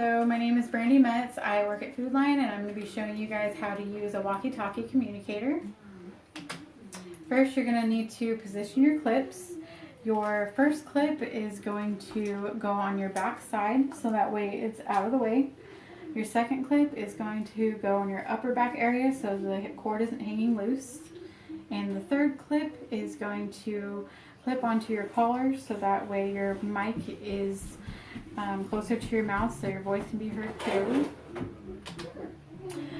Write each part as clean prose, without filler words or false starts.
So my name is Brandi Metz. I work at Food Line and I'm going to be showing you guys how to use a walkie-talkie communicator. First, you're going to need to position your clips. Your first clip is going to go on your back side, so that way it's out of the way. Your second clip is going to go on your upper back area so the cord isn't hanging loose. And the third clip is going to clip onto your collar so that way your mic is closer to your mouth so your voice can be heard clearly.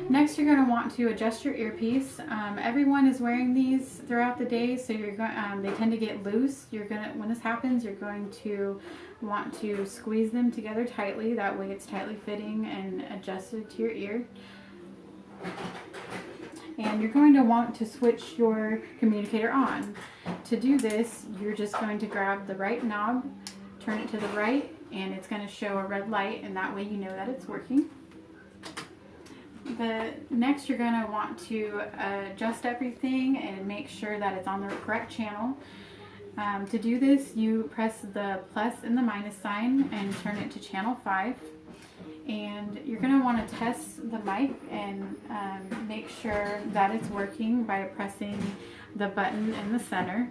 Next, you're going to want to adjust your earpiece. Everyone is wearing these throughout the day, so you're going. They tend to get loose. When this happens, you're going to want to squeeze them together tightly. That way, it's tightly fitting and adjusted to your ear. And you're going to want to switch your communicator on. To do this, you're just going to grab the right knob, turn it to the right, and it's going to show a red light, and that way you know that it's working. Next, you're going to want to adjust everything and make sure that it's on the correct channel. To do this, you press the plus and the minus sign and turn it to channel 5. And you're going to want to test the mic and make sure that it's working by pressing the button in the center.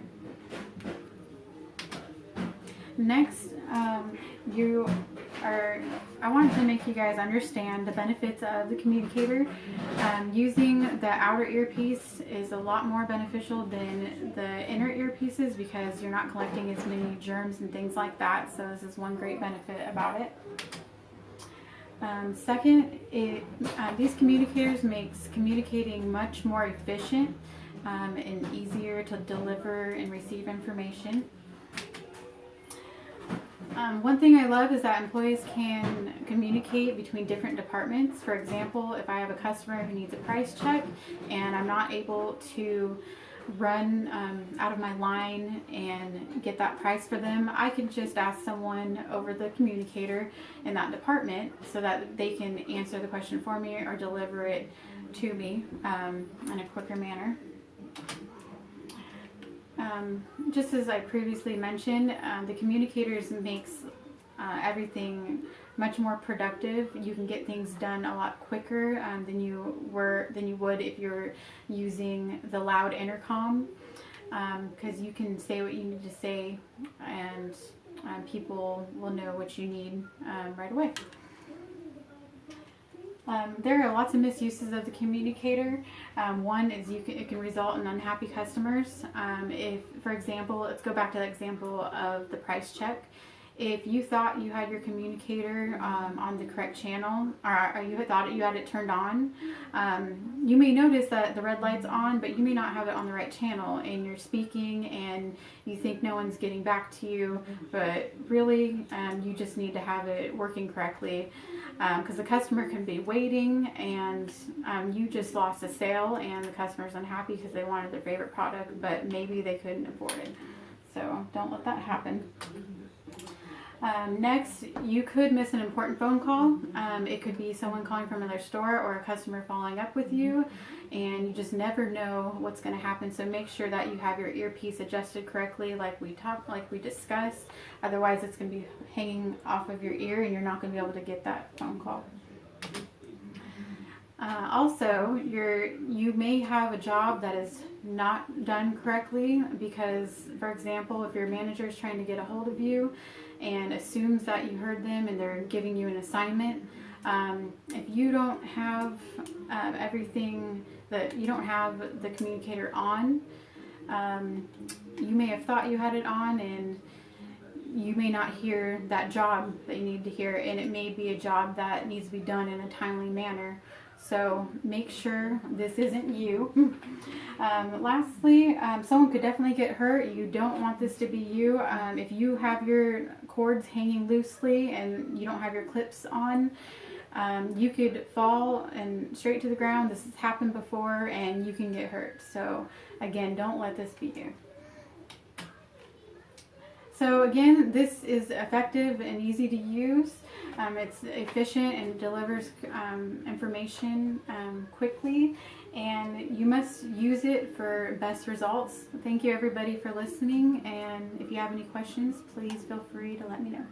Next, I wanted to make you guys understand the benefits of the communicator. Using the outer earpiece is a lot more beneficial than the inner earpieces because you're not collecting as many germs and things like that. So this is one great benefit about it. Second, these communicators makes communicating much more efficient and easier to deliver and receive information. One thing I love is that employees can communicate between different departments. For example, if I have a customer who needs a price check and I'm not able to run out of my line and get that price for them, I can just ask someone over the communicator in that department so that they can answer the question for me or deliver it to me in a quicker manner. Just as I previously mentioned, the communicators makes everything much more productive. You can get things done a lot quicker than you would if you're using the loud intercom, because you can say what you need to say and people will know what you need right away. There are lots of misuses of the communicator. One is it can result in unhappy customers. If, for example, let's go back to the example of the price check. If you thought you had your communicator on the correct channel, or you thought you had it turned on, you may notice that the red light's on, but you may not have it on the right channel, and you're speaking and you think no one's getting back to you, but really you just need to have it working correctly, because the customer can be waiting and you just lost a sale and the customer's unhappy because they wanted their favorite product, but maybe they couldn't afford it. So don't let that happen. Next, you could miss an important phone call. It could be someone calling from another store or a customer following up with you, and you just never know what's going to happen. So make sure that you have your earpiece adjusted correctly, like we discussed. Otherwise, it's going to be hanging off of your ear, and you're not going to be able to get that phone call. Also, you may have a job that is not done correctly because, for example, if your manager is trying to get a hold of you and assumes that you heard them and they're giving you an assignment, if you don't have you don't have the communicator on, you may have thought you had it on and you may not hear that job that you need to hear, and it may be a job that needs to be done in a timely manner. So make sure this isn't you. Lastly, someone could definitely get hurt. You don't want this to be you. If you have your cords hanging loosely and you don't have your clips on, you could fall and straight to the ground. This has happened before and you can get hurt. So again, don't let this be you. So again, this is effective and easy to use. It's efficient and delivers information quickly, and you must use it for best results. Thank you everybody for listening, and if you have any questions, please feel free to let me know.